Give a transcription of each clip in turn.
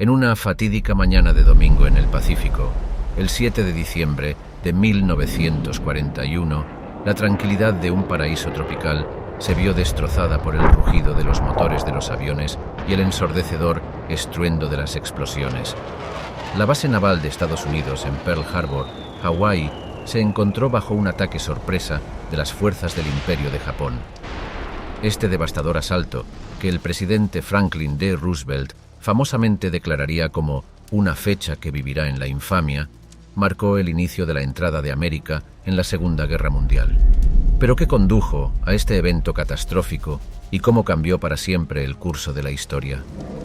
En una fatídica mañana de domingo en el Pacífico, el 7 de diciembre de 1941, la tranquilidad de un paraíso tropical se vio destrozada por el rugido de los motores de los aviones y el ensordecedor estruendo de las explosiones. La base naval de Estados Unidos en Pearl Harbor, Hawái, se encontró bajo un ataque sorpresa de las fuerzas del Imperio de Japón. Este devastador asalto, que el presidente Franklin D. Roosevelt famosamente declararía como una fecha que vivirá en la infamia, marcó el inicio de la entrada de América en la Segunda Guerra Mundial. ¿Pero qué condujo a este evento catastrófico y cómo cambió para siempre el curso de la historia?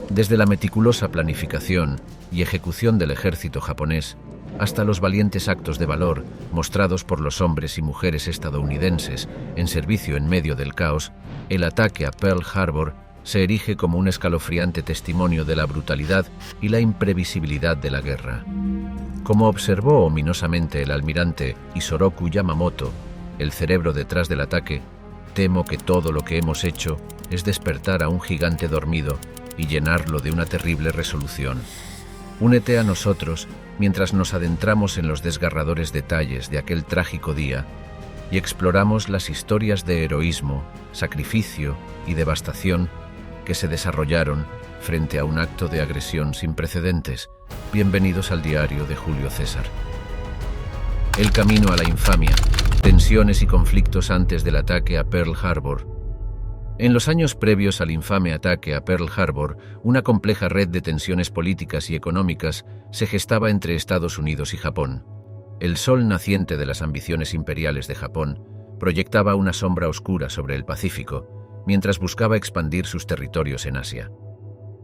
Desde la meticulosa planificación y ejecución del ejército japonés hasta los valientes actos de valor mostrados por los hombres y mujeres estadounidenses en servicio en medio del caos, el ataque a Pearl Harbor se erige como un escalofriante testimonio de la brutalidad y la imprevisibilidad de la guerra. Como observó ominosamente el almirante Isoroku Yamamoto, el cerebro detrás del ataque, temo que todo lo que hemos hecho es despertar a un gigante dormido y llenarlo de una terrible resolución. Únete a nosotros mientras nos adentramos en los desgarradores detalles de aquel trágico día y exploramos las historias de heroísmo, sacrificio y devastación que se desarrollaron frente a un acto de agresión sin precedentes. Bienvenidos al diario de Julio César. El camino a la infamia, tensiones y conflictos antes del ataque a Pearl Harbor. En los años previos al infame ataque a Pearl Harbor, una compleja red de tensiones políticas y económicas se gestaba entre Estados Unidos y Japón. El sol naciente de las ambiciones imperiales de Japón proyectaba una sombra oscura sobre el Pacífico, mientras buscaba expandir sus territorios en Asia.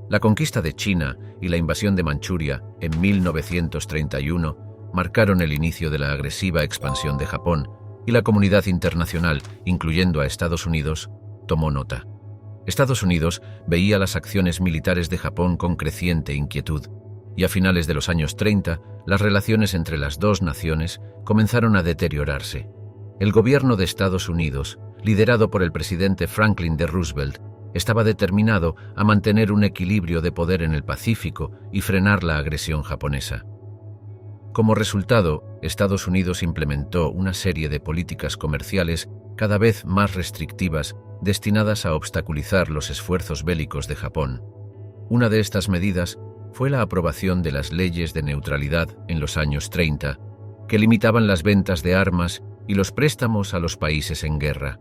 La conquista de China y la invasión de Manchuria en 1931 marcaron el inicio de la agresiva expansión de Japón, y la comunidad internacional, incluyendo a Estados Unidos, tomó nota. Estados Unidos veía las acciones militares de Japón con creciente inquietud, y a finales de los años 30, las relaciones entre las dos naciones comenzaron a deteriorarse. El gobierno de Estados Unidos, liderado por el presidente Franklin D. Roosevelt, estaba determinado a mantener un equilibrio de poder en el Pacífico y frenar la agresión japonesa. Como resultado, Estados Unidos implementó una serie de políticas comerciales cada vez más restrictivas destinadas a obstaculizar los esfuerzos bélicos de Japón. Una de estas medidas fue la aprobación de las leyes de neutralidad en los años 30, que limitaban las ventas de armas y los préstamos a los países en guerra.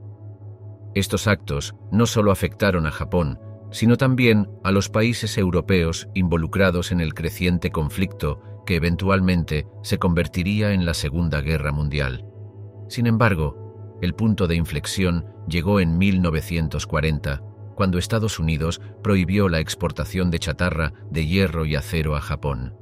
Estos actos no solo afectaron a Japón, sino también a los países europeos involucrados en el creciente conflicto que eventualmente se convertiría en la Segunda Guerra Mundial. Sin embargo, el punto de inflexión llegó en 1940, cuando Estados Unidos prohibió la exportación de chatarra de hierro y acero a Japón.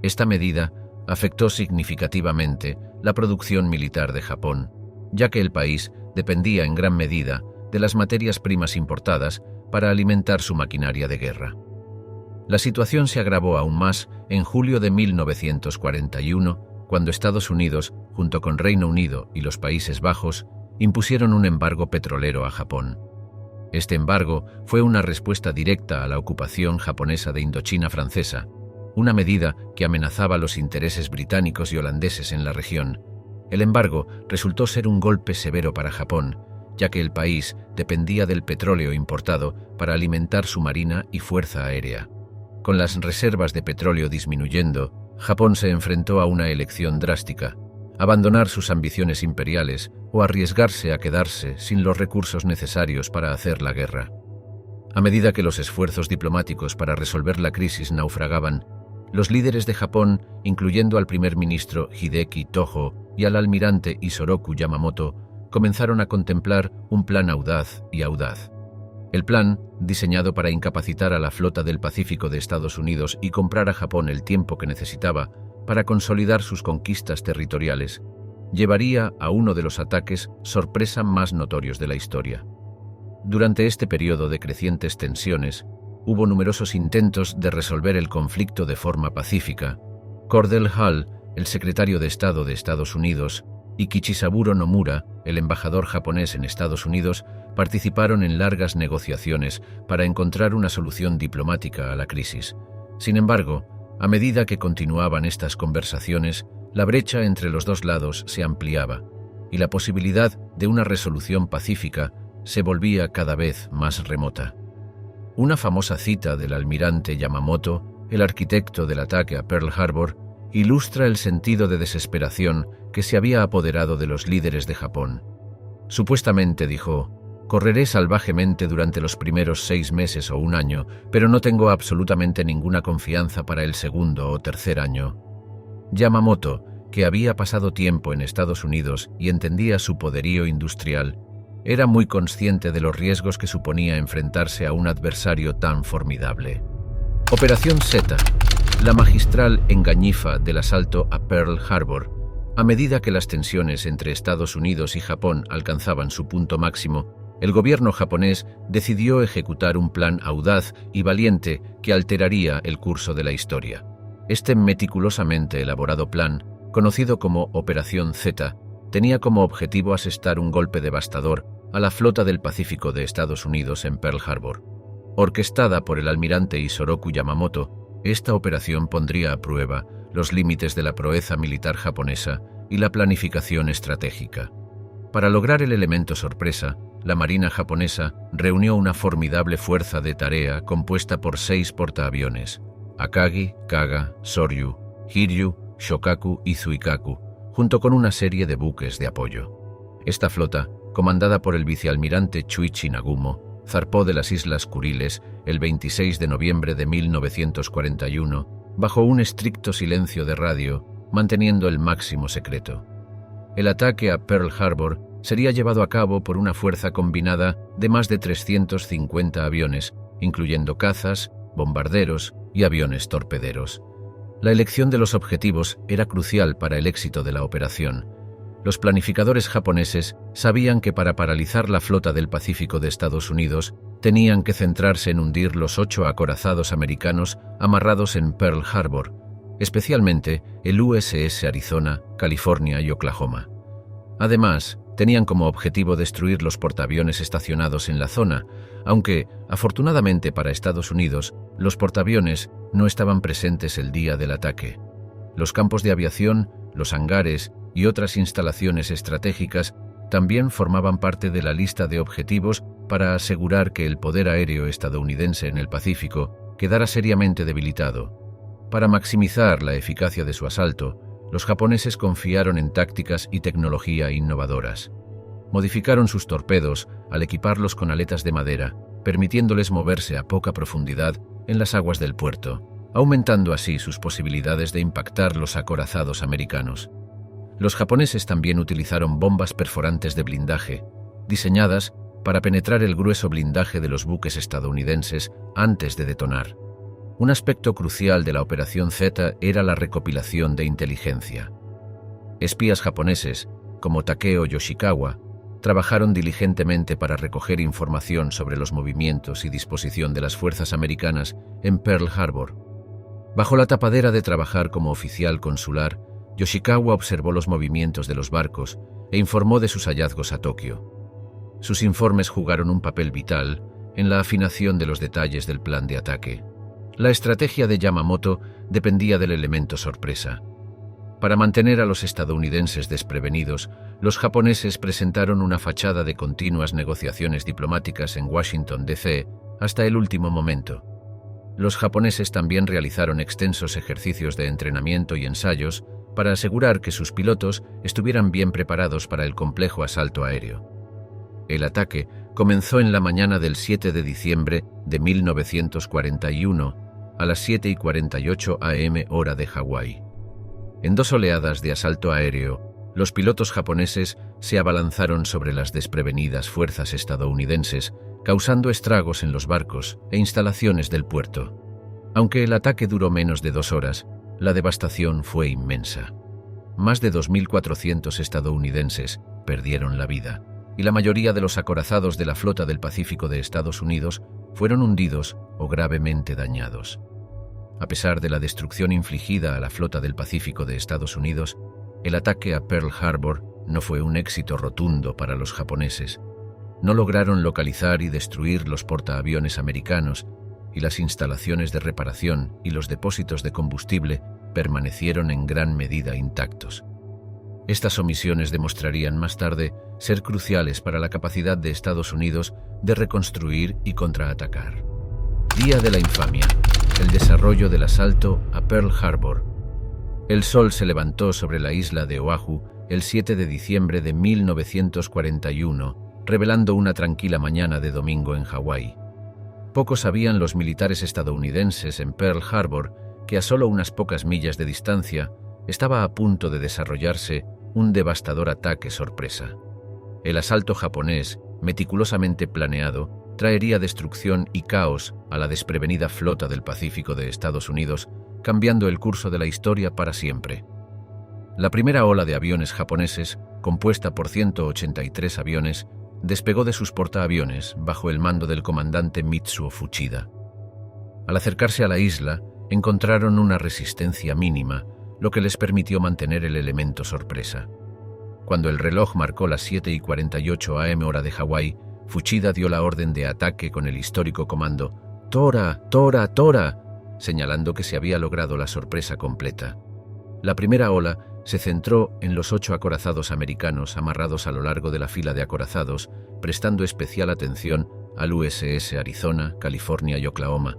Esta medida afectó significativamente la producción militar de Japón, ya que el país dependía en gran medida de las materias primas importadas para alimentar su maquinaria de guerra. La situación se agravó aún más en julio de 1941, cuando Estados Unidos, junto con Reino Unido y los Países Bajos, impusieron un embargo petrolero a Japón. Este embargo fue una respuesta directa a la ocupación japonesa de Indochina francesa, una medida que amenazaba los intereses británicos y holandeses en la región. El embargo resultó ser un golpe severo para Japón, ya que el país dependía del petróleo importado para alimentar su marina y fuerza aérea. Con las reservas de petróleo disminuyendo, Japón se enfrentó a una elección drástica: abandonar sus ambiciones imperiales o arriesgarse a quedarse sin los recursos necesarios para hacer la guerra. A medida que los esfuerzos diplomáticos para resolver la crisis naufragaban, los líderes de Japón, incluyendo al primer ministro Hideki Tojo y al almirante Isoroku Yamamoto, comenzaron a contemplar un plan audaz. El plan, diseñado para incapacitar a la flota del Pacífico de Estados Unidos y comprar a Japón el tiempo que necesitaba para consolidar sus conquistas territoriales, llevaría a uno de los ataques sorpresa más notorios de la historia. Durante este periodo de crecientes tensiones, hubo numerosos intentos de resolver el conflicto de forma pacífica. Cordell Hull, el secretario de Estado de Estados Unidos, y Kichisaburo Nomura, el embajador japonés en Estados Unidos, participaron en largas negociaciones para encontrar una solución diplomática a la crisis. Sin embargo, a medida que continuaban estas conversaciones, la brecha entre los dos lados se ampliaba y la posibilidad de una resolución pacífica se volvía cada vez más remota. Una famosa cita del almirante Yamamoto, el arquitecto del ataque a Pearl Harbor, ilustra el sentido de desesperación que se había apoderado de los líderes de Japón. Supuestamente dijo: «Correré salvajemente durante los primeros 6 meses o un año, pero no tengo absolutamente ninguna confianza para el segundo o tercer año». Yamamoto, que había pasado tiempo en Estados Unidos y entendía su poderío industrial, era muy consciente de los riesgos que suponía enfrentarse a un adversario tan formidable. Operación Z, la magistral engañifa del asalto a Pearl Harbor. A medida que las tensiones entre Estados Unidos y Japón alcanzaban su punto máximo, el gobierno japonés decidió ejecutar un plan audaz y valiente que alteraría el curso de la historia. Este meticulosamente elaborado plan, conocido como Operación Z, tenía como objetivo asestar un golpe devastador a la flota del Pacífico de Estados Unidos en Pearl Harbor. Orquestada por el almirante Isoroku Yamamoto, esta operación pondría a prueba los límites de la proeza militar japonesa y la planificación estratégica. Para lograr el elemento sorpresa, la Marina japonesa reunió una formidable fuerza de tarea compuesta por 6 portaaviones: Akagi, Kaga, Soryu, Hiryu, Shokaku y Zuikaku, junto con una serie de buques de apoyo. Esta flota, comandada por el vicealmirante Chuichi Nagumo, zarpó de las Islas Kuriles el 26 de noviembre de 1941 bajo un estricto silencio de radio, manteniendo el máximo secreto. El ataque a Pearl Harbor sería llevado a cabo por una fuerza combinada de más de 350 aviones, incluyendo cazas, bombarderos y aviones torpederos. La elección de los objetivos era crucial para el éxito de la operación. Los planificadores japoneses sabían que para paralizar la flota del Pacífico de Estados Unidos tenían que centrarse en hundir los 8 acorazados americanos amarrados en Pearl Harbor, especialmente el USS Arizona, California y Oklahoma. Además, tenían como objetivo destruir los portaaviones estacionados en la zona, aunque, afortunadamente para Estados Unidos, los portaaviones no estaban presentes el día del ataque. Los campos de aviación, los hangares y otras instalaciones estratégicas también formaban parte de la lista de objetivos para asegurar que el poder aéreo estadounidense en el Pacífico quedara seriamente debilitado. Para maximizar la eficacia de su asalto, los japoneses confiaron en tácticas y tecnología innovadoras. Modificaron sus torpedos al equiparlos con aletas de madera, permitiéndoles moverse a poca profundidad en las aguas del puerto, aumentando así sus posibilidades de impactar los acorazados americanos. Los japoneses también utilizaron bombas perforantes de blindaje, diseñadas para penetrar el grueso blindaje de los buques estadounidenses antes de detonar. Un aspecto crucial de la Operación Z era la recopilación de inteligencia. Espías japoneses, como Takeo Yoshikawa, trabajaron diligentemente para recoger información sobre los movimientos y disposición de las fuerzas americanas en Pearl Harbor. Bajo la tapadera de trabajar como oficial consular, Yoshikawa observó los movimientos de los barcos e informó de sus hallazgos a Tokio. Sus informes jugaron un papel vital en la afinación de los detalles del plan de ataque. La estrategia de Yamamoto dependía del elemento sorpresa. Para mantener a los estadounidenses desprevenidos, los japoneses presentaron una fachada de continuas negociaciones diplomáticas en Washington, D.C. hasta el último momento. Los japoneses también realizaron extensos ejercicios de entrenamiento y ensayos para asegurar que sus pilotos estuvieran bien preparados para el complejo asalto aéreo. El ataque comenzó en la mañana del 7 de diciembre de 1941 a las 7:48 am hora de Hawái. En 2 oleadas de asalto aéreo, los pilotos japoneses se abalanzaron sobre las desprevenidas fuerzas estadounidenses, causando estragos en los barcos e instalaciones del puerto. Aunque el ataque duró menos de 2 horas, la devastación fue inmensa. Más de 2.400 estadounidenses perdieron la vida, y la mayoría de los acorazados de la flota del Pacífico de Estados Unidos fueron hundidos o gravemente dañados. A pesar de la destrucción infligida a la flota del Pacífico de Estados Unidos, el ataque a Pearl Harbor no fue un éxito rotundo para los japoneses. No lograron localizar y destruir los portaaviones americanos, y las instalaciones de reparación y los depósitos de combustible permanecieron en gran medida intactos. Estas omisiones demostrarían más tarde ser cruciales para la capacidad de Estados Unidos de reconstruir y contraatacar. Día de la infamia. El desarrollo del asalto a Pearl Harbor. El sol se levantó sobre la isla de Oahu el 7 de diciembre de 1941, revelando una tranquila mañana de domingo en Hawái. Poco sabían los militares estadounidenses en Pearl Harbor que a solo unas pocas millas de distancia estaba a punto de desarrollarse un devastador ataque sorpresa. El asalto japonés, meticulosamente planeado, traería destrucción y caos a la desprevenida flota del Pacífico de Estados Unidos, cambiando el curso de la historia para siempre. La primera ola de aviones japoneses, compuesta por 183 aviones, despegó de sus portaaviones bajo el mando del comandante Mitsuo Fuchida. Al acercarse a la isla, encontraron una resistencia mínima, lo que les permitió mantener el elemento sorpresa. Cuando el reloj marcó las 7:48 am hora de Hawái, Fuchida dio la orden de ataque con el histórico comando «Tora, Tora, Tora», señalando que se había logrado la sorpresa completa. La primera ola se centró en los 8 acorazados americanos amarrados a lo largo de la fila de acorazados, prestando especial atención al USS Arizona, California y Oklahoma.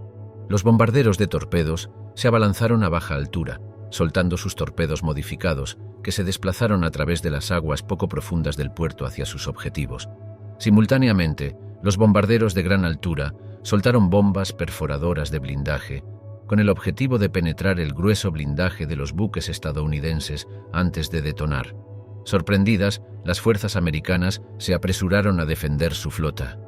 Los bombarderos de torpedos se abalanzaron a baja altura, soltando sus torpedos modificados, que se desplazaron a través de las aguas poco profundas del puerto hacia sus objetivos. Simultáneamente, los bombarderos de gran altura soltaron bombas perforadoras de blindaje, con el objetivo de penetrar el grueso blindaje de los buques estadounidenses antes de detonar. Sorprendidas, las fuerzas americanas se apresuraron a defender su flota.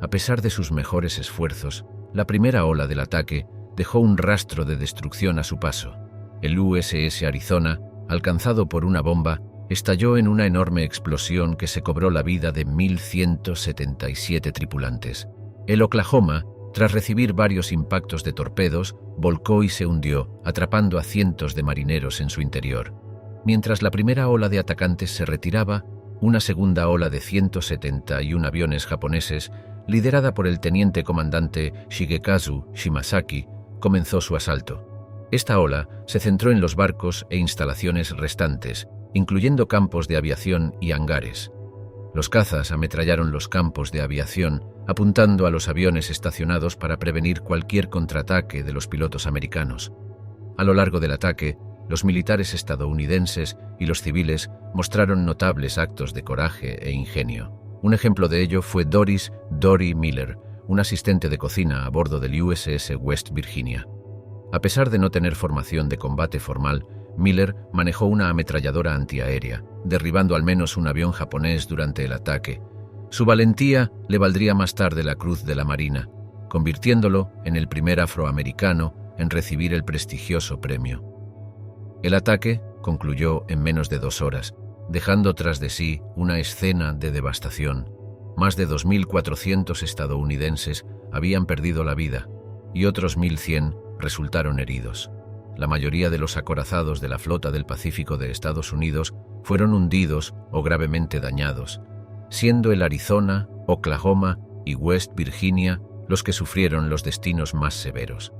A pesar de sus mejores esfuerzos, la primera ola del ataque dejó un rastro de destrucción a su paso. El USS Arizona, alcanzado por una bomba, estalló en una enorme explosión que se cobró la vida de 1.177 tripulantes. El Oklahoma, tras recibir varios impactos de torpedos, volcó y se hundió, atrapando a cientos de marineros en su interior. Mientras la primera ola de atacantes se retiraba, una segunda ola de 171 aviones japoneses, liderada por el teniente comandante Shigekazu Shimasaki, comenzó su asalto. Esta ola se centró en los barcos e instalaciones restantes, incluyendo campos de aviación y hangares. Los cazas ametrallaron los campos de aviación, apuntando a los aviones estacionados para prevenir cualquier contraataque de los pilotos americanos. A lo largo del ataque, los militares estadounidenses y los civiles mostraron notables actos de coraje e ingenio. Un ejemplo de ello fue Doris «Dory» Miller, un asistente de cocina a bordo del USS West Virginia. A pesar de no tener formación de combate formal, Miller manejó una ametralladora antiaérea, derribando al menos un avión japonés durante el ataque. Su valentía le valdría más tarde la Cruz de la Marina, convirtiéndolo en el primer afroamericano en recibir el prestigioso premio. El ataque concluyó en menos de 2 horas, dejando tras de sí una escena de devastación. Más de 2.400 estadounidenses habían perdido la vida y otros 1.100 resultaron heridos. La mayoría de los acorazados de la flota del Pacífico de Estados Unidos fueron hundidos o gravemente dañados, siendo el Arizona, Oklahoma y West Virginia los que sufrieron los destinos más severos.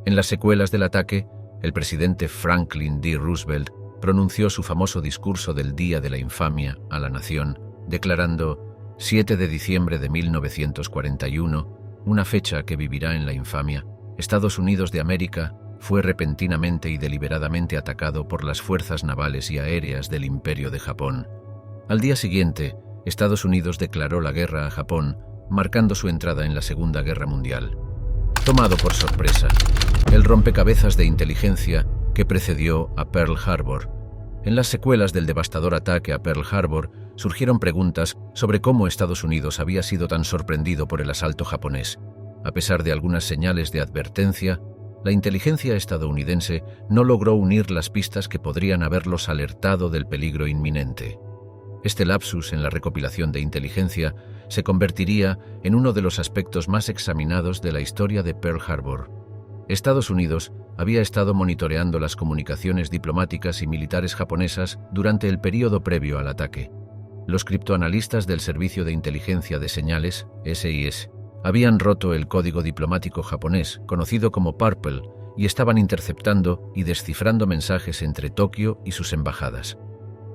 En las secuelas del ataque, el presidente Franklin D. Roosevelt pronunció su famoso discurso del Día de la Infamia a la nación, declarando: 7 de diciembre de 1941, una fecha que vivirá en la infamia, Estados Unidos de América fue repentinamente y deliberadamente atacado por las fuerzas navales y aéreas del Imperio de Japón. Al día siguiente, Estados Unidos declaró la guerra a Japón, marcando su entrada en la Segunda Guerra Mundial. Tomado por sorpresa, el rompecabezas de inteligencia que precedió a Pearl Harbor. En las secuelas del devastador ataque a Pearl Harbor surgieron preguntas sobre cómo Estados Unidos había sido tan sorprendido por el asalto japonés. A pesar de algunas señales de advertencia, la inteligencia estadounidense no logró unir las pistas que podrían haberlos alertado del peligro inminente. Este lapsus en la recopilación de inteligencia se convertiría en uno de los aspectos más examinados de la historia de Pearl Harbor. Estados Unidos había estado monitoreando las comunicaciones diplomáticas y militares japonesas durante el período previo al ataque. Los criptoanalistas del Servicio de Inteligencia de Señales, SIS, habían roto el código diplomático japonés, conocido como Purple, y estaban interceptando y descifrando mensajes entre Tokio y sus embajadas.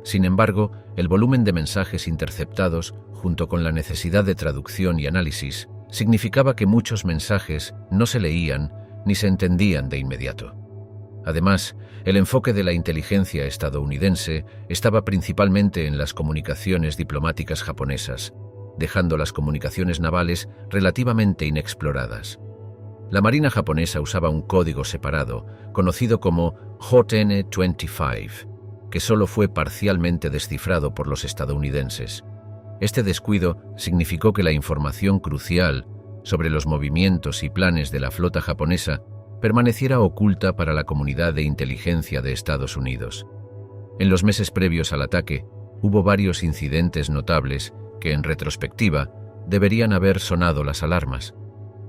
Sin embargo, el volumen de mensajes interceptados, junto con la necesidad de traducción y análisis, significaba que muchos mensajes no se leían ni se entendían de inmediato. Además, el enfoque de la inteligencia estadounidense estaba principalmente en las comunicaciones diplomáticas japonesas, dejando las comunicaciones navales relativamente inexploradas. La Marina japonesa usaba un código separado, conocido como JN-25, que solo fue parcialmente descifrado por los estadounidenses. Este descuido significó que la información crucial sobre los movimientos y planes de la flota japonesa permaneciera oculta para la comunidad de inteligencia de Estados Unidos. En los meses previos al ataque, hubo varios incidentes notables que, en retrospectiva, deberían haber sonado las alarmas.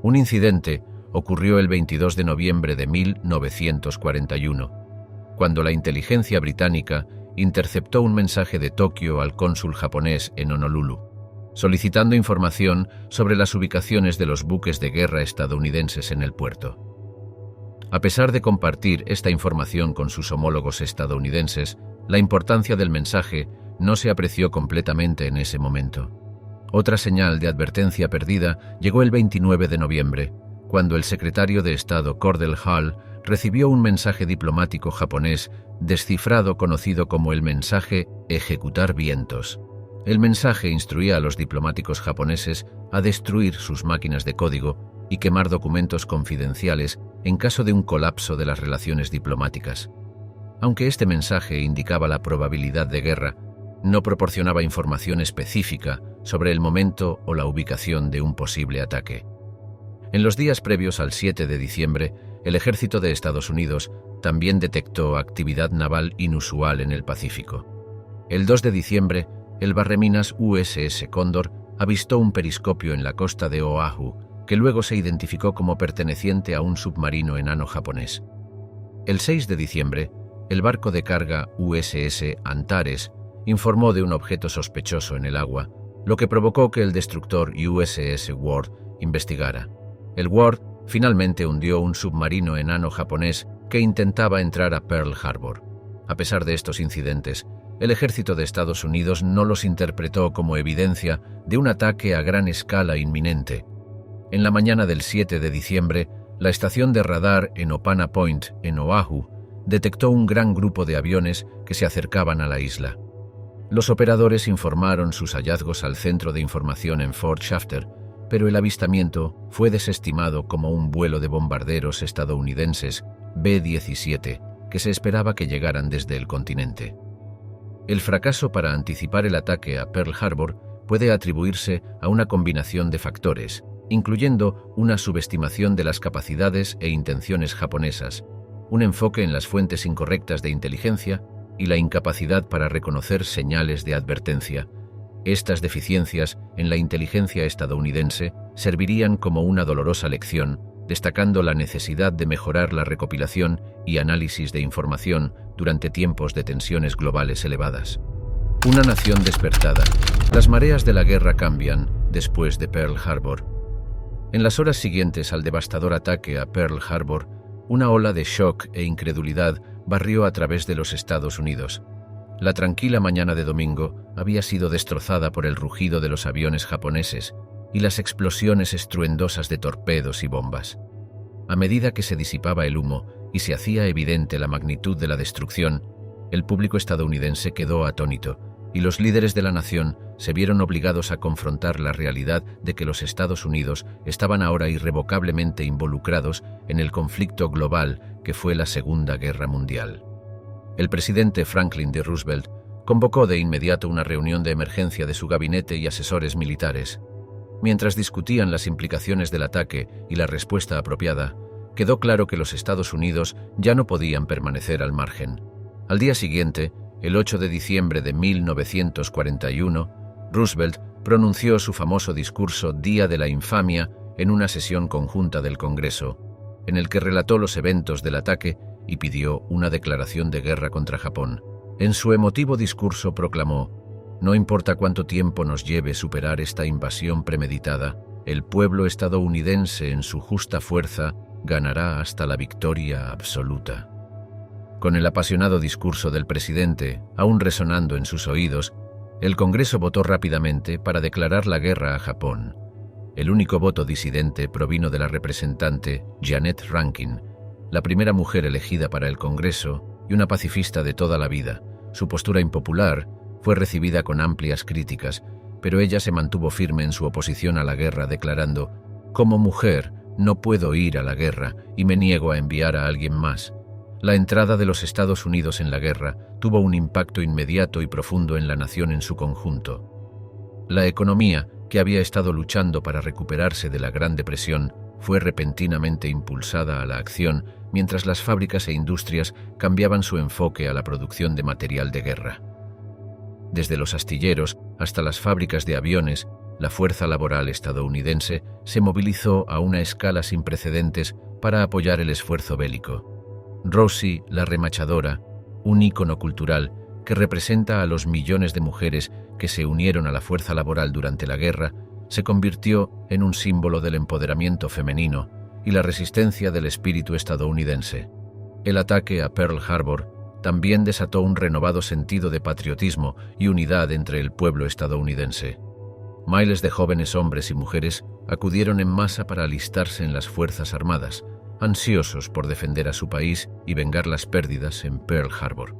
Un incidente ocurrió el 22 de noviembre de 1941, cuando la inteligencia británica interceptó un mensaje de Tokio al cónsul japonés en Honolulu, solicitando información sobre las ubicaciones de los buques de guerra estadounidenses en el puerto. A pesar de compartir esta información con sus homólogos estadounidenses, la importancia del mensaje no se apreció completamente en ese momento. Otra señal de advertencia perdida llegó el 29 de noviembre, cuando el secretario de Estado Cordell Hull recibió un mensaje diplomático japonés descifrado conocido como el mensaje Ejecutar vientos. El mensaje instruía a los diplomáticos japoneses a destruir sus máquinas de código y quemar documentos confidenciales en caso de un colapso de las relaciones diplomáticas. Aunque este mensaje indicaba la probabilidad de guerra, no proporcionaba información específica sobre el momento o la ubicación de un posible ataque. En los días previos al 7 de diciembre, el ejército de Estados Unidos también detectó actividad naval inusual en el Pacífico. El 2 de diciembre, el barreminas USS Cóndor avistó un periscopio en la costa de Oahu, que luego se identificó como perteneciente a un submarino enano japonés. El 6 de diciembre, el barco de carga USS Antares informó de un objeto sospechoso en el agua, lo que provocó que el destructor USS Ward investigara. El Ward finalmente hundió un submarino enano japonés que intentaba entrar a Pearl Harbor. A pesar de estos incidentes, el ejército de Estados Unidos no los interpretó como evidencia de un ataque a gran escala inminente. En la mañana del 7 de diciembre, la estación de radar en Opana Point, en Oahu, detectó un gran grupo de aviones que se acercaban a la isla. Los operadores informaron sus hallazgos al centro de información en Fort Shafter, pero el avistamiento fue desestimado como un vuelo de bombarderos estadounidenses B-17 que se esperaba que llegaran desde el continente. El fracaso para anticipar el ataque a Pearl Harbor puede atribuirse a una combinación de factores, incluyendo una subestimación de las capacidades e intenciones japonesas, un enfoque en las fuentes incorrectas de inteligencia y la incapacidad para reconocer señales de advertencia. Estas deficiencias en la inteligencia estadounidense servirían como una dolorosa lección, destacando la necesidad de mejorar la recopilación y análisis de información durante tiempos de tensiones globales elevadas. Una nación despertada. Las mareas de la guerra cambian después de Pearl Harbor. En las horas siguientes al devastador ataque a Pearl Harbor, una ola de shock e incredulidad barrió a través de los Estados Unidos. La tranquila mañana de domingo había sido destrozada por el rugido de los aviones japoneses y las explosiones estruendosas de torpedos y bombas. A medida que se disipaba el humo y se hacía evidente la magnitud de la destrucción, el público estadounidense quedó atónito y los líderes de la nación se vieron obligados a confrontar la realidad de que los Estados Unidos estaban ahora irrevocablemente involucrados en el conflicto global que fue la Segunda Guerra Mundial. El presidente Franklin D. Roosevelt convocó de inmediato una reunión de emergencia de su gabinete y asesores militares. Mientras discutían las implicaciones del ataque y la respuesta apropiada, quedó claro que los Estados Unidos ya no podían permanecer al margen. Al día siguiente, el 8 de diciembre de 1941, Roosevelt pronunció su famoso discurso Día de la Infamia en una sesión conjunta del Congreso, en el que relató los eventos del ataque y pidió una declaración de guerra contra Japón. En su emotivo discurso proclamó: «No importa cuánto tiempo nos lleve superar esta invasión premeditada, el pueblo estadounidense en su justa fuerza ganará hasta la victoria absoluta. Con el apasionado discurso del presidente aún resonando en sus oídos, el Congreso votó rápidamente para declarar la guerra a Japón. El único voto disidente provino de la representante Jeannette Rankin, la primera mujer elegida para el Congreso y una pacifista de toda la vida. Su postura impopular fue recibida con amplias críticas, pero ella se mantuvo firme en su oposición a la guerra, declarando: «Como mujer, no puedo ir a la guerra y me niego a enviar a alguien más». La entrada de los Estados Unidos en la guerra tuvo un impacto inmediato y profundo en la nación en su conjunto. La economía, que había estado luchando para recuperarse de la Gran Depresión, fue repentinamente impulsada a la acción, mientras las fábricas e industrias cambiaban su enfoque a la producción de material de guerra. Desde los astilleros hasta las fábricas de aviones, la fuerza laboral estadounidense se movilizó a una escala sin precedentes para apoyar el esfuerzo bélico. Rosie, la remachadora, un ícono cultural que representa a los millones de mujeres que se unieron a la fuerza laboral durante la guerra, se convirtió en un símbolo del empoderamiento femenino y la resistencia del espíritu estadounidense. El ataque a Pearl Harbor también desató un renovado sentido de patriotismo y unidad entre el pueblo estadounidense. Miles de jóvenes hombres y mujeres acudieron en masa para alistarse en las Fuerzas Armadas, ansiosos por defender a su país y vengar las pérdidas en Pearl Harbor.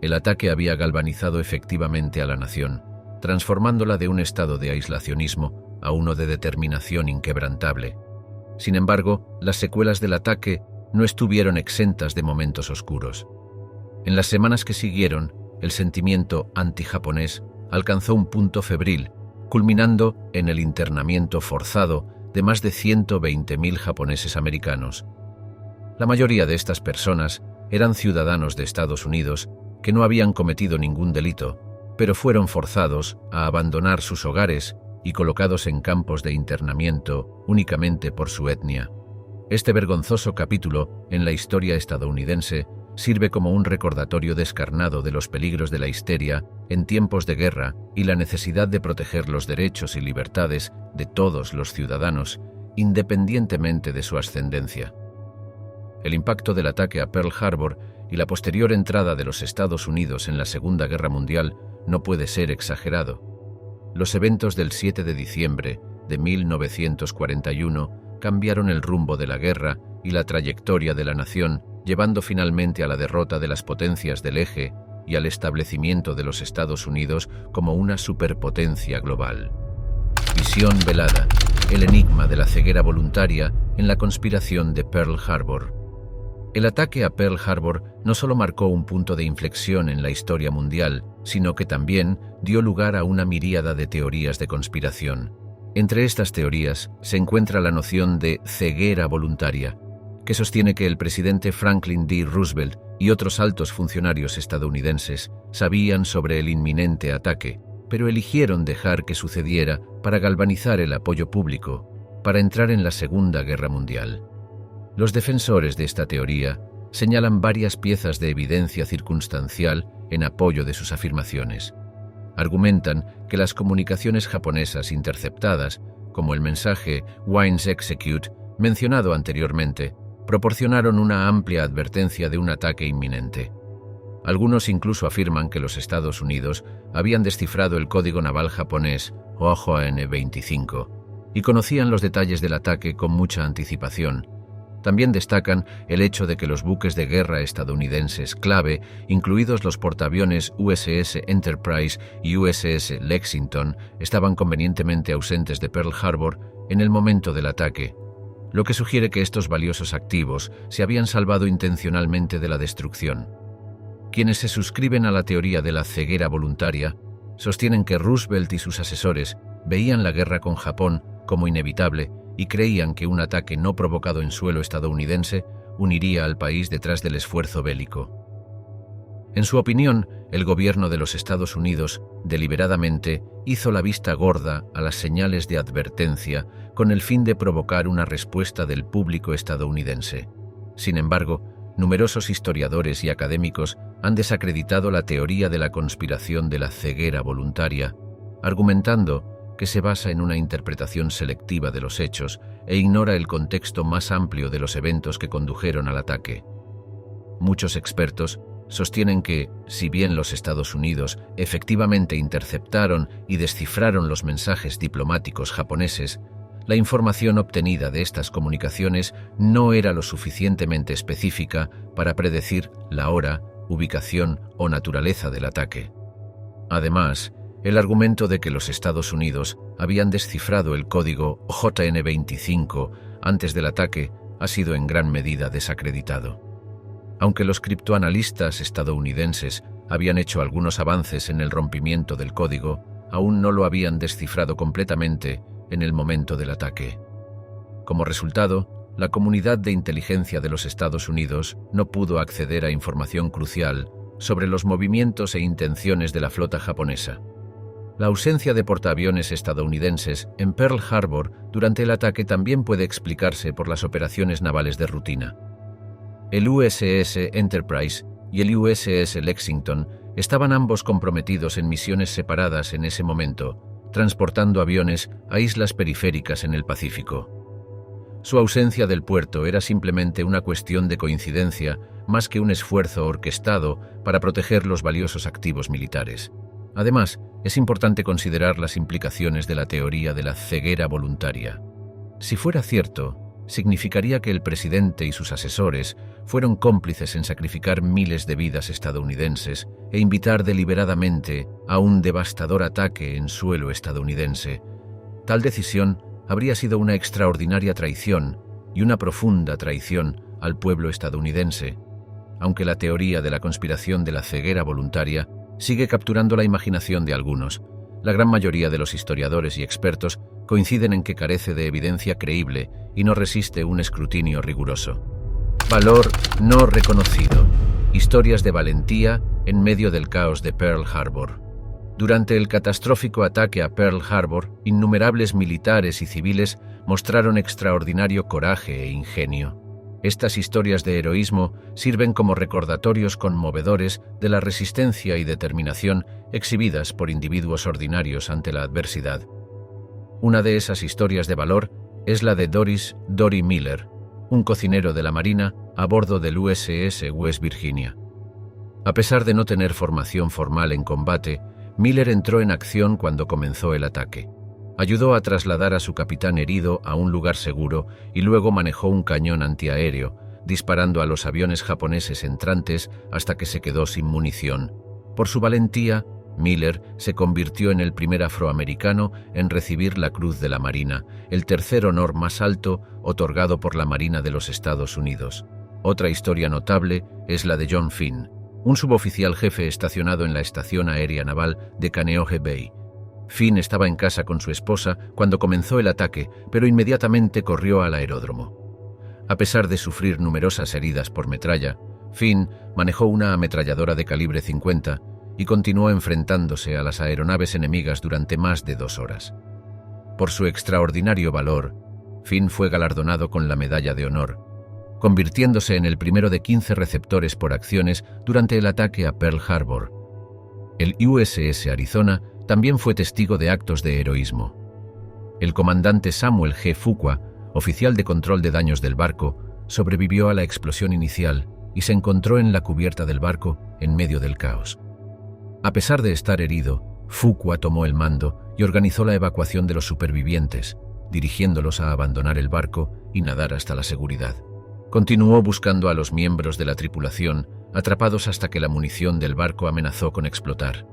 El ataque había galvanizado efectivamente a la nación, transformándola de un estado de aislacionismo a uno de determinación inquebrantable. Sin embargo, las secuelas del ataque no estuvieron exentas de momentos oscuros. En las semanas que siguieron, el sentimiento antijaponés alcanzó un punto febril, culminando en el internamiento forzado de más de 120.000 japoneses americanos. La mayoría de estas personas eran ciudadanos de Estados Unidos que no habían cometido ningún delito, pero fueron forzados a abandonar sus hogares y colocados en campos de internamiento únicamente por su etnia. Este vergonzoso capítulo en la historia estadounidense sirve como un recordatorio descarnado de los peligros de la histeria en tiempos de guerra y la necesidad de proteger los derechos y libertades de todos los ciudadanos, independientemente de su ascendencia. El impacto del ataque a Pearl Harbor y la posterior entrada de los Estados Unidos en la Segunda Guerra Mundial no puede ser exagerado. Los eventos del 7 de diciembre de 1941 cambiaron el rumbo de la guerra y la trayectoria de la nación, llevando finalmente a la derrota de las potencias del eje y al establecimiento de los Estados Unidos como una superpotencia global. Visión velada, el enigma de la ceguera voluntaria en la conspiración de Pearl Harbor. El ataque a Pearl Harbor no solo marcó un punto de inflexión en la historia mundial, sino que también dio lugar a una miríada de teorías de conspiración. Entre estas teorías se encuentra la noción de ceguera voluntaria, que sostiene que el presidente Franklin D. Roosevelt y otros altos funcionarios estadounidenses sabían sobre el inminente ataque, pero eligieron dejar que sucediera para galvanizar el apoyo público, para entrar en la Segunda Guerra Mundial. Los defensores de esta teoría señalan varias piezas de evidencia circunstancial en apoyo de sus afirmaciones. Argumentan que las comunicaciones japonesas interceptadas, como el mensaje Wines Execute mencionado anteriormente, proporcionaron una amplia advertencia de un ataque inminente. Algunos incluso afirman que los Estados Unidos habían descifrado el código naval japonés OHN-25 y conocían los detalles del ataque con mucha anticipación. También destacan el hecho de que los buques de guerra estadounidenses clave, incluidos los portaaviones USS Enterprise y USS Lexington, estaban convenientemente ausentes de Pearl Harbor en el momento del ataque, lo que sugiere que estos valiosos activos se habían salvado intencionalmente de la destrucción. Quienes se suscriben a la teoría de la ceguera voluntaria sostienen que Roosevelt y sus asesores veían la guerra con Japón como inevitable y creían que un ataque no provocado en suelo estadounidense uniría al país detrás del esfuerzo bélico. En su opinión, el gobierno de los Estados Unidos deliberadamente hizo la vista gorda a las señales de advertencia con el fin de provocar una respuesta del público estadounidense. Sin embargo, numerosos historiadores y académicos han desacreditado la teoría de la conspiración de la ceguera voluntaria, argumentando que se basa en una interpretación selectiva de los hechos e ignora el contexto más amplio de los eventos que condujeron al ataque. Muchos expertos sostienen que, si bien los Estados Unidos efectivamente interceptaron y descifraron los mensajes diplomáticos japoneses, la información obtenida de estas comunicaciones no era lo suficientemente específica para predecir la hora, ubicación o naturaleza del ataque. Además, el argumento de que los Estados Unidos habían descifrado el código JN-25 antes del ataque ha sido en gran medida desacreditado. Aunque los criptoanalistas estadounidenses habían hecho algunos avances en el rompimiento del código, aún no lo habían descifrado completamente en el momento del ataque. Como resultado, la comunidad de inteligencia de los Estados Unidos no pudo acceder a información crucial sobre los movimientos e intenciones de la flota japonesa. La ausencia de portaaviones estadounidenses en Pearl Harbor durante el ataque también puede explicarse por las operaciones navales de rutina. El USS Enterprise y el USS Lexington estaban ambos comprometidos en misiones separadas en ese momento, transportando aviones a islas periféricas en el Pacífico. Su ausencia del puerto era simplemente una cuestión de coincidencia más que un esfuerzo orquestado para proteger los valiosos activos militares. Además, es importante considerar las implicaciones de la teoría de la ceguera voluntaria. Si fuera cierto, significaría que el presidente y sus asesores fueron cómplices en sacrificar miles de vidas estadounidenses e invitar deliberadamente a un devastador ataque en suelo estadounidense. Tal decisión habría sido una extraordinaria traición y una profunda traición al pueblo estadounidense, aunque la teoría de la conspiración de la ceguera voluntaria sigue capturando la imaginación de algunos. La gran mayoría de los historiadores y expertos coinciden en que carece de evidencia creíble y no resiste un escrutinio riguroso. Valor no reconocido. Historias de valentía en medio del caos de Pearl Harbor. Durante el catastrófico ataque a Pearl Harbor, innumerables militares y civiles mostraron extraordinario coraje e ingenio. Estas historias de heroísmo sirven como recordatorios conmovedores de la resistencia y determinación exhibidas por individuos ordinarios ante la adversidad. Una de esas historias de valor es la de Dory Miller, un cocinero de la Marina a bordo del USS West Virginia. A pesar de no tener formación formal en combate, Miller entró en acción cuando comenzó el ataque. Ayudó a trasladar a su capitán herido a un lugar seguro y luego manejó un cañón antiaéreo, disparando a los aviones japoneses entrantes hasta que se quedó sin munición. Por su valentía, Miller se convirtió en el primer afroamericano en recibir la Cruz de la Marina, el tercer honor más alto otorgado por la Marina de los Estados Unidos. Otra historia notable es la de John Finn, un suboficial jefe estacionado en la Estación Aérea Naval de Kaneohe Bay. Finn estaba en casa con su esposa cuando comenzó el ataque, pero inmediatamente corrió al aeródromo. A pesar de sufrir numerosas heridas por metralla, Finn manejó una ametralladora de calibre 50 y continuó enfrentándose a las aeronaves enemigas durante más de 2 horas. Por su extraordinario valor, Finn fue galardonado con la Medalla de Honor, convirtiéndose en el primero de 15 receptores por acciones durante el ataque a Pearl Harbor. El USS Arizona también fue testigo de actos de heroísmo. El comandante Samuel G. Fuqua, oficial de control de daños del barco, sobrevivió a la explosión inicial y se encontró en la cubierta del barco en medio del caos. A pesar de estar herido, Fuqua tomó el mando y organizó la evacuación de los supervivientes, dirigiéndolos a abandonar el barco y nadar hasta la seguridad. Continuó buscando a los miembros de la tripulación, atrapados hasta que la munición del barco amenazó con explotar.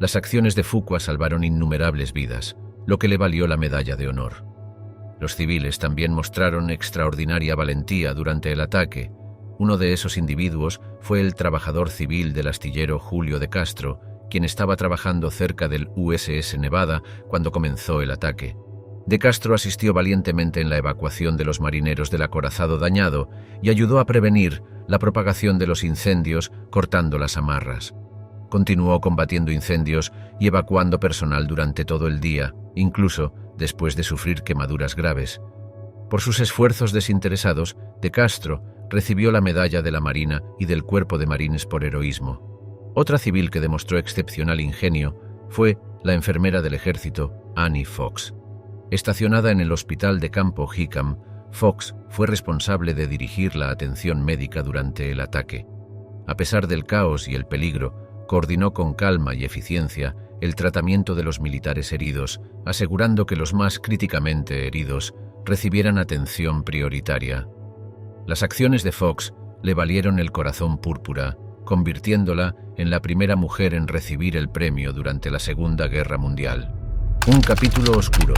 Las acciones de Fuqua salvaron innumerables vidas, lo que le valió la Medalla de Honor. Los civiles también mostraron extraordinaria valentía durante el ataque. Uno de esos individuos fue el trabajador civil del astillero Julio de Castro, quien estaba trabajando cerca del USS Nevada cuando comenzó el ataque. De Castro asistió valientemente en la evacuación de los marineros del acorazado dañado y ayudó a prevenir la propagación de los incendios cortando las amarras. Continuó combatiendo incendios y evacuando personal durante todo el día, incluso después de sufrir quemaduras graves. Por sus esfuerzos desinteresados, De Castro recibió la Medalla de la Marina y del Cuerpo de Marines por heroísmo. Otra civil que demostró excepcional ingenio fue la enfermera del ejército Annie Fox. Estacionada en el hospital de campo Hickam, Fox fue responsable de dirigir la atención médica durante el ataque. A pesar del caos y el peligro, coordinó con calma y eficiencia el tratamiento de los militares heridos, asegurando que los más críticamente heridos recibieran atención prioritaria. Las acciones de Fox le valieron el Corazón Púrpura, convirtiéndola en la primera mujer en recibir el premio durante la Segunda Guerra Mundial. Un capítulo oscuro.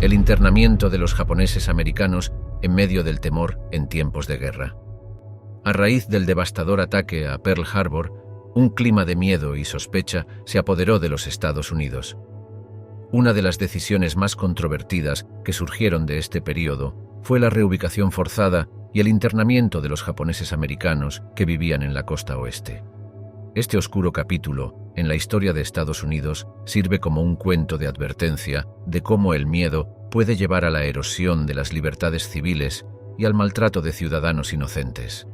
El internamiento de los japoneses americanos en medio del temor en tiempos de guerra. A raíz del devastador ataque a Pearl Harbor, un clima de miedo y sospecha se apoderó de los Estados Unidos. Una de las decisiones más controvertidas que surgieron de este período fue la reubicación forzada y el internamiento de los japoneses americanos que vivían en la costa oeste. Este oscuro capítulo en la historia de Estados Unidos sirve como un cuento de advertencia de cómo el miedo puede llevar a la erosión de las libertades civiles y al maltrato de ciudadanos inocentes.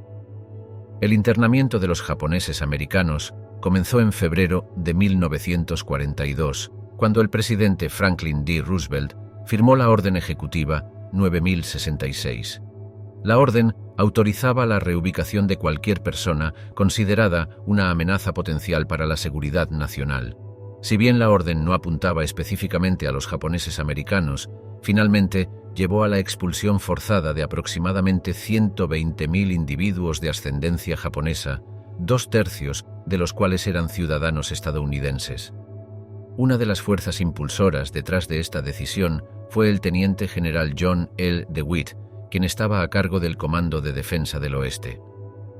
El internamiento de los japoneses americanos comenzó en febrero de 1942, cuando el presidente Franklin D. Roosevelt firmó la Orden Ejecutiva 9066. La orden autorizaba la reubicación de cualquier persona considerada una amenaza potencial para la seguridad nacional. Si bien la orden no apuntaba específicamente a los japoneses americanos, finalmente llevó a la expulsión forzada de aproximadamente 120.000 individuos de ascendencia japonesa, 2/3 de los cuales eran ciudadanos estadounidenses. Una de las fuerzas impulsoras detrás de esta decisión fue el teniente general John L. DeWitt, quien estaba a cargo del Comando de Defensa del Oeste.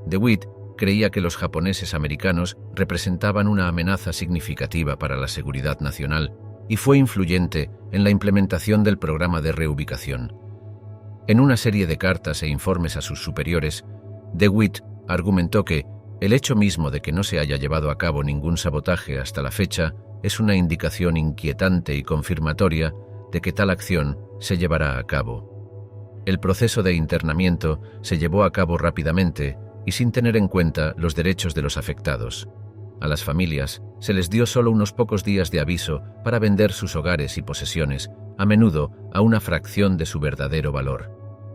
DeWitt creía que los japoneses americanos representaban una amenaza significativa para la seguridad nacional y fue influyente en la implementación del programa de reubicación. En una serie de cartas e informes a sus superiores, DeWitt argumentó que el hecho mismo de que no se haya llevado a cabo ningún sabotaje hasta la fecha es una indicación inquietante y confirmatoria de que tal acción se llevará a cabo. El proceso de internamiento se llevó a cabo rápidamente y sin tener en cuenta los derechos de los afectados. A las familias se les dio solo unos pocos días de aviso para vender sus hogares y posesiones, a menudo a una fracción de su verdadero valor.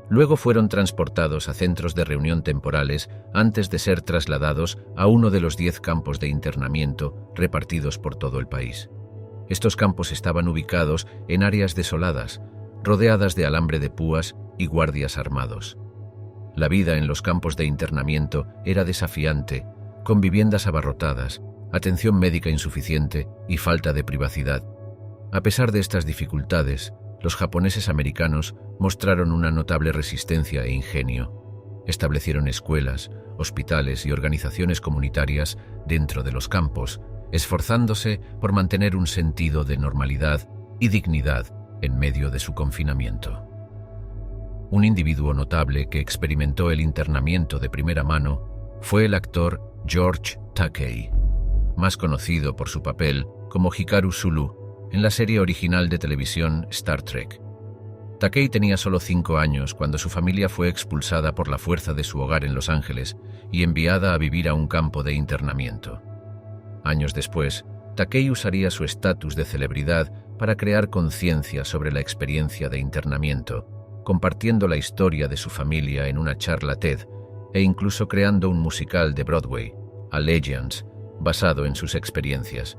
Luego fueron transportados a centros de reunión temporales antes de ser trasladados a uno de los 10 campos de internamiento repartidos por todo el país. Estos campos estaban ubicados en áreas desoladas, rodeadas de alambre de púas y guardias armados. La vida en los campos de internamiento era desafiante, con viviendas abarrotadas, atención médica insuficiente y falta de privacidad. A pesar de estas dificultades, los japoneses americanos mostraron una notable resistencia e ingenio. Establecieron escuelas, hospitales y organizaciones comunitarias dentro de los campos, esforzándose por mantener un sentido de normalidad y dignidad en medio de su confinamiento. Un individuo notable que experimentó el internamiento de primera mano fue el actor George Takei, más conocido por su papel como Hikaru Sulu en la serie original de televisión Star Trek. Takei tenía solo 5 años cuando su familia fue expulsada por la fuerza de su hogar en Los Ángeles y enviada a vivir a un campo de internamiento. Años después, Takei usaría su estatus de celebridad para crear conciencia sobre la experiencia de internamiento, compartiendo la historia de su familia en una charla TED e incluso creando un musical de Broadway, Allegiance, basado en sus experiencias.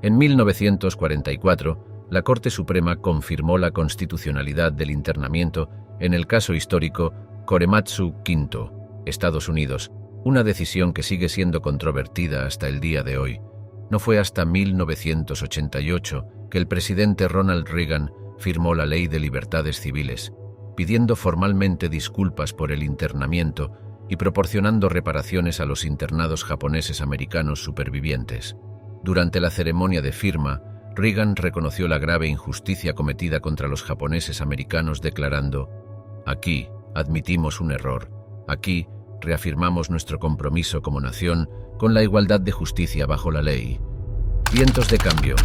En 1944, la Corte Suprema confirmó la constitucionalidad del internamiento en el caso histórico Korematsu V, Estados Unidos, una decisión que sigue siendo controvertida hasta el día de hoy. No fue hasta 1988 que el presidente Ronald Reagan firmó la Ley de Libertades Civiles, pidiendo formalmente disculpas por el internamiento y proporcionando reparaciones a los internados japoneses americanos supervivientes. Durante la ceremonia de firma, Reagan reconoció la grave injusticia cometida contra los japoneses americanos declarando: «Aquí admitimos un error. Aquí reafirmamos nuestro compromiso como nación con la igualdad de justicia bajo la ley». Vientos de cambio.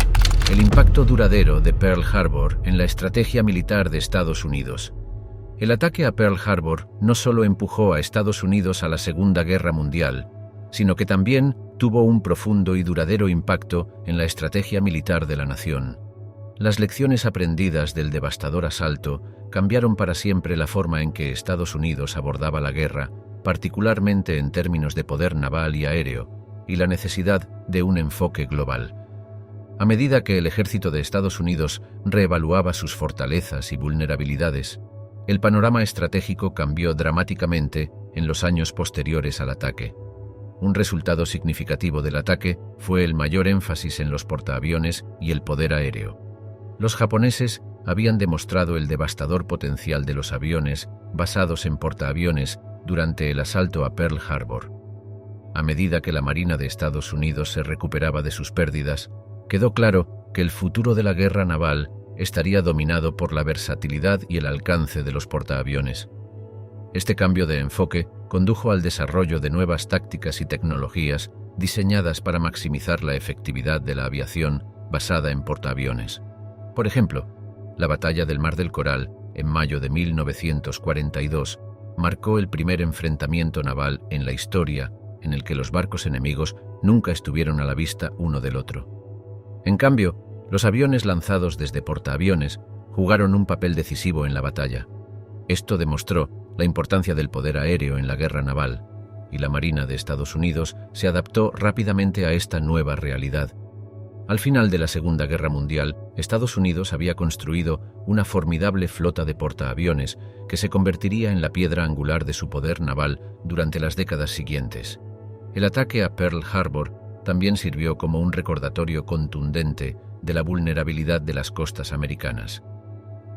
El impacto duradero de Pearl Harbor en la estrategia militar de Estados Unidos. El ataque a Pearl Harbor no solo empujó a Estados Unidos a la Segunda Guerra Mundial, sino que también tuvo un profundo y duradero impacto en la estrategia militar de la nación. Las lecciones aprendidas del devastador asalto cambiaron para siempre la forma en que Estados Unidos abordaba la guerra, particularmente en términos de poder naval y aéreo, y la necesidad de un enfoque global. A medida que el ejército de Estados Unidos reevaluaba sus fortalezas y vulnerabilidades, el panorama estratégico cambió dramáticamente en los años posteriores al ataque. Un resultado significativo del ataque fue el mayor énfasis en los portaaviones y el poder aéreo. Los japoneses habían demostrado el devastador potencial de los aviones basados en portaaviones durante el asalto a Pearl Harbor. A medida que la Marina de Estados Unidos se recuperaba de sus pérdidas, quedó claro que el futuro de la guerra naval estaría dominado por la versatilidad y el alcance de los portaaviones. Este cambio de enfoque condujo al desarrollo de nuevas tácticas y tecnologías diseñadas para maximizar la efectividad de la aviación basada en portaaviones. Por ejemplo, la Batalla del Mar del Coral, en mayo de 1942, marcó el primer enfrentamiento naval en la historia en el que los barcos enemigos nunca estuvieron a la vista uno del otro. En cambio, los aviones lanzados desde portaaviones jugaron un papel decisivo en la batalla. Esto demostró la importancia del poder aéreo en la guerra naval, y la Marina de Estados Unidos se adaptó rápidamente a esta nueva realidad. Al final de la Segunda Guerra Mundial, Estados Unidos había construido una formidable flota de portaaviones que se convertiría en la piedra angular de su poder naval durante las décadas siguientes. El ataque a Pearl Harbor también sirvió como un recordatorio contundente de la vulnerabilidad de las costas americanas.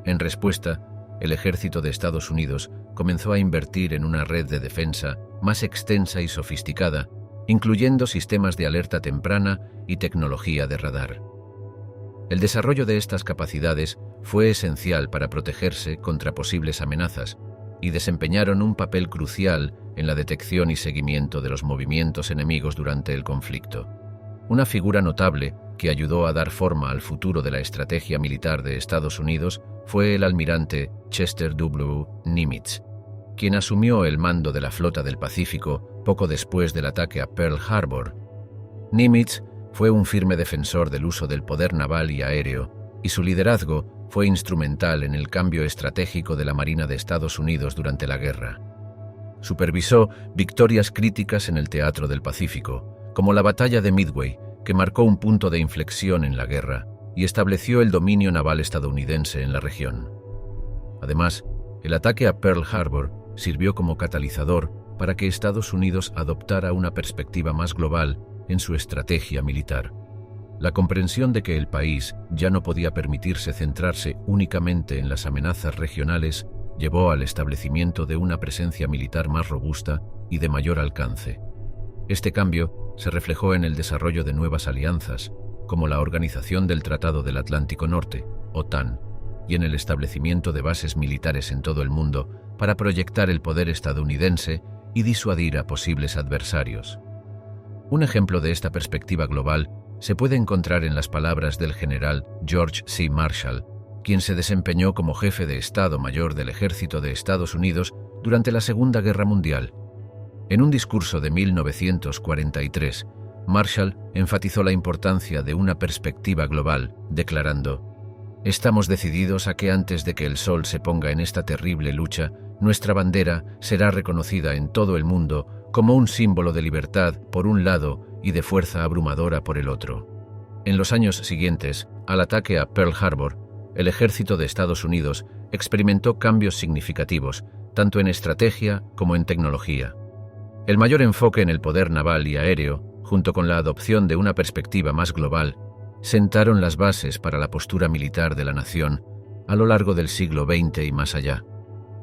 En respuesta, el ejército de Estados Unidos comenzó a invertir en una red de defensa más extensa y sofisticada, incluyendo sistemas de alerta temprana y tecnología de radar. El desarrollo de estas capacidades fue esencial para protegerse contra posibles amenazas y desempeñaron un papel crucial en la detección y seguimiento de los movimientos enemigos durante el conflicto. Una figura notable que ayudó a dar forma al futuro de la estrategia militar de Estados Unidos fue el almirante Chester W. Nimitz, quien asumió el mando de la Flota del Pacífico poco después del ataque a Pearl Harbor. Nimitz fue un firme defensor del uso del poder naval y aéreo, y su liderazgo fue instrumental en el cambio estratégico de la Marina de Estados Unidos durante la guerra. Supervisó victorias críticas en el teatro del Pacífico, como la Batalla de Midway, que marcó un punto de inflexión en la guerra y estableció el dominio naval estadounidense en la región. Además, el ataque a Pearl Harbor sirvió como catalizador para que Estados Unidos adoptara una perspectiva más global en su estrategia militar. La comprensión de que el país ya no podía permitirse centrarse únicamente en las amenazas regionales llevó al establecimiento de una presencia militar más robusta y de mayor alcance. Este cambio se reflejó en el desarrollo de nuevas alianzas, como la Organización del Tratado del Atlántico Norte, OTAN, y en el establecimiento de bases militares en todo el mundo para proyectar el poder estadounidense y disuadir a posibles adversarios. Un ejemplo de esta perspectiva global se puede encontrar en las palabras del general George C. Marshall, quien se desempeñó como jefe de Estado Mayor del Ejército de Estados Unidos durante la Segunda Guerra Mundial. En un discurso de 1943, Marshall enfatizó la importancia de una perspectiva global, declarando: «Estamos decididos a que antes de que el sol se ponga en esta terrible lucha, nuestra bandera será reconocida en todo el mundo como un símbolo de libertad por un lado y de fuerza abrumadora por el otro». En los años siguientes, al ataque a Pearl Harbor, el ejército de Estados Unidos experimentó cambios significativos, tanto en estrategia como en tecnología. El mayor enfoque en el poder naval y aéreo, junto con la adopción de una perspectiva más global, sentaron las bases para la postura militar de la nación a lo largo del siglo XX y más allá.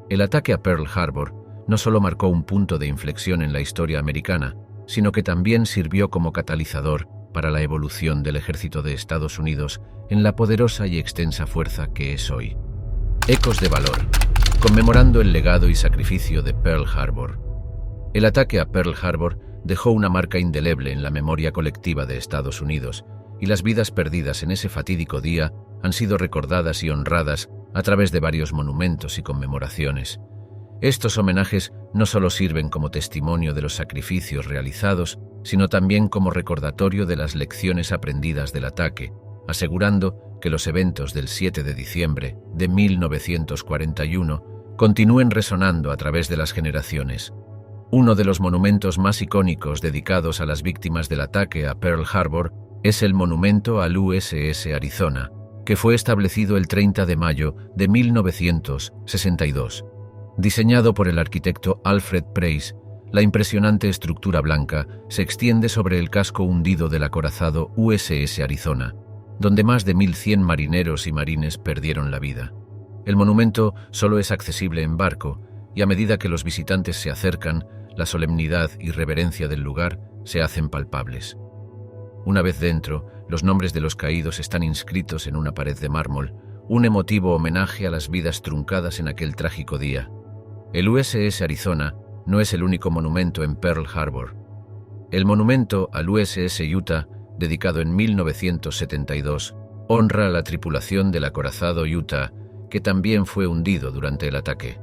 El ataque a Pearl Harbor no solo marcó un punto de inflexión en la historia americana, sino que también sirvió como catalizador para la evolución del ejército de Estados Unidos en la poderosa y extensa fuerza que es hoy. Ecos de valor, conmemorando el legado y sacrificio de Pearl Harbor. El ataque a Pearl Harbor dejó una marca indeleble en la memoria colectiva de Estados Unidos, y las vidas perdidas en ese fatídico día han sido recordadas y honradas a través de varios monumentos y conmemoraciones. Estos homenajes no solo sirven como testimonio de los sacrificios realizados, sino también como recordatorio de las lecciones aprendidas del ataque, asegurando que los eventos del 7 de diciembre de 1941 continúen resonando a través de las generaciones. Uno de los monumentos más icónicos dedicados a las víctimas del ataque a Pearl Harbor es el monumento al USS Arizona, que fue establecido el 30 de mayo de 1962. Diseñado por el arquitecto Alfred Preis, la impresionante estructura blanca se extiende sobre el casco hundido del acorazado USS Arizona, donde más de 1.100 marineros y marines perdieron la vida. El monumento solo es accesible en barco, y a medida que los visitantes se acercan, la solemnidad y reverencia del lugar se hacen palpables. Una vez dentro, los nombres de los caídos están inscritos en una pared de mármol, un emotivo homenaje a las vidas truncadas en aquel trágico día. El USS Arizona no es el único monumento en Pearl Harbor. El monumento al USS Utah, dedicado en 1972, honra a la tripulación del acorazado Utah, que también fue hundido durante el ataque.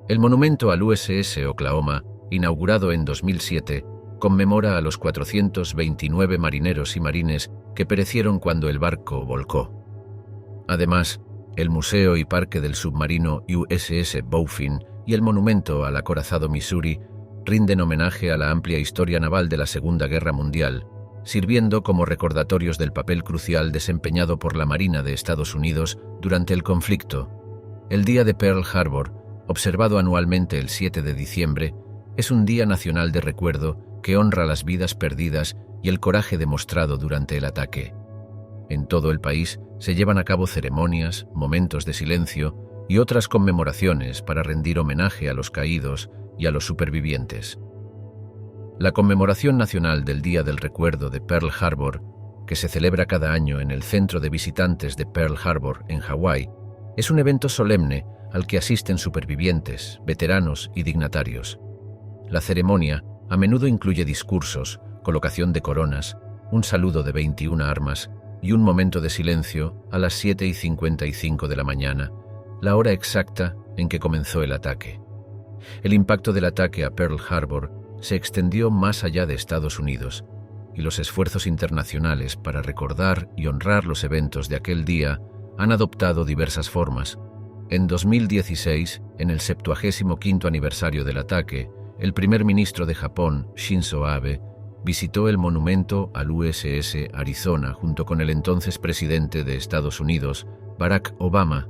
El monumento al USS Oklahoma, inaugurado en 2007, conmemora a los 429 marineros y marines que perecieron cuando el barco volcó. Además, el Museo y Parque del Submarino USS Bowfin y el monumento al acorazado Missouri rinden homenaje a la amplia historia naval de la Segunda Guerra Mundial, sirviendo como recordatorios del papel crucial desempeñado por la Marina de Estados Unidos durante el conflicto. El Día de Pearl Harbor, observado anualmente el 7 de diciembre, es un día nacional de recuerdo que honra las vidas perdidas y el coraje demostrado durante el ataque. En todo el país se llevan a cabo ceremonias, momentos de silencio y otras conmemoraciones para rendir homenaje a los caídos y a los supervivientes. La conmemoración nacional del Día del Recuerdo de Pearl Harbor, que se celebra cada año en el Centro de Visitantes de Pearl Harbor en Hawái, es un evento solemne al que asisten supervivientes, veteranos y dignatarios. La ceremonia a menudo incluye discursos, colocación de coronas, un saludo de 21 armas y un momento de silencio a las 7:55 de la mañana, la hora exacta en que comenzó el ataque. El impacto del ataque a Pearl Harbor se extendió más allá de Estados Unidos, y los esfuerzos internacionales para recordar y honrar los eventos de aquel día han adoptado diversas formas. En 2016, en el 75º aniversario del ataque, el primer ministro de Japón, Shinzo Abe, visitó el monumento al USS Arizona junto con el entonces presidente de Estados Unidos, Barack Obama.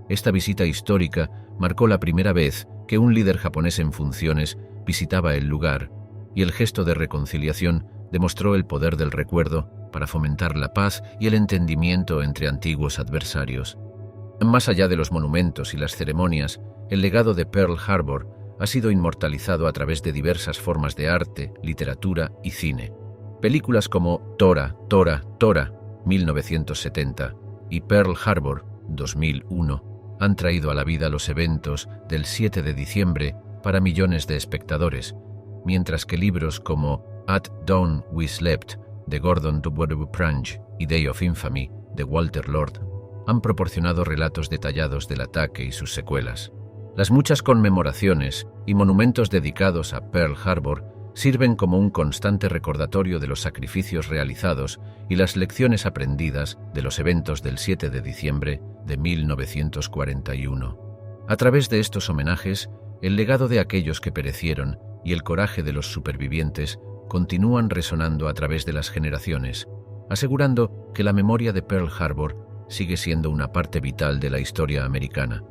Esta visita histórica marcó la primera vez que un líder japonés en funciones visitaba el lugar, y el gesto de reconciliación demostró el poder del recuerdo para fomentar la paz y el entendimiento entre antiguos adversarios. Más allá de los monumentos y las ceremonias, el legado de Pearl Harbor ha sido inmortalizado a través de diversas formas de arte, literatura y cine. Películas como Tora, 1970, y Pearl Harbor, 2001, han traído a la vida los eventos del 7 de diciembre para millones de espectadores, mientras que libros como At Dawn We Slept, de Gordon W. Prange, y Day of Infamy, de Walter Lord, han proporcionado relatos detallados del ataque y sus secuelas. Las muchas conmemoraciones y monumentos dedicados a Pearl Harbor sirven como un constante recordatorio de los sacrificios realizados y las lecciones aprendidas de los eventos del 7 de diciembre de 1941. A través de estos homenajes, el legado de aquellos que perecieron y el coraje de los supervivientes continúan resonando a través de las generaciones, asegurando que la memoria de Pearl Harbor sigue siendo una parte vital de la historia americana.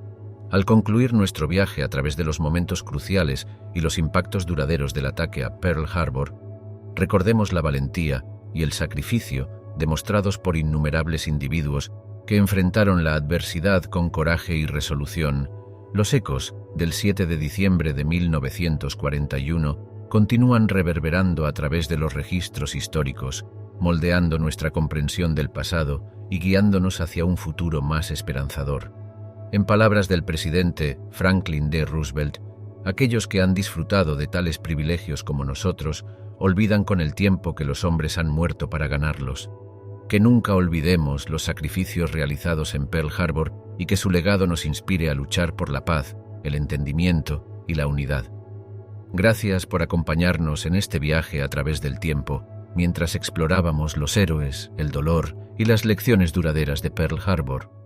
Al concluir nuestro viaje a través de los momentos cruciales y los impactos duraderos del ataque a Pearl Harbor, recordemos la valentía y el sacrificio demostrados por innumerables individuos que enfrentaron la adversidad con coraje y resolución. Los ecos del 7 de diciembre de 1941 continúan reverberando a través de los registros históricos, moldeando nuestra comprensión del pasado y guiándonos hacia un futuro más esperanzador. En palabras del presidente Franklin D. Roosevelt, aquellos que han disfrutado de tales privilegios como nosotros olvidan con el tiempo que los hombres han muerto para ganarlos. Que nunca olvidemos los sacrificios realizados en Pearl Harbor y que su legado nos inspire a luchar por la paz, el entendimiento y la unidad. Gracias por acompañarnos en este viaje a través del tiempo, mientras explorábamos los héroes, el dolor y las lecciones duraderas de Pearl Harbor.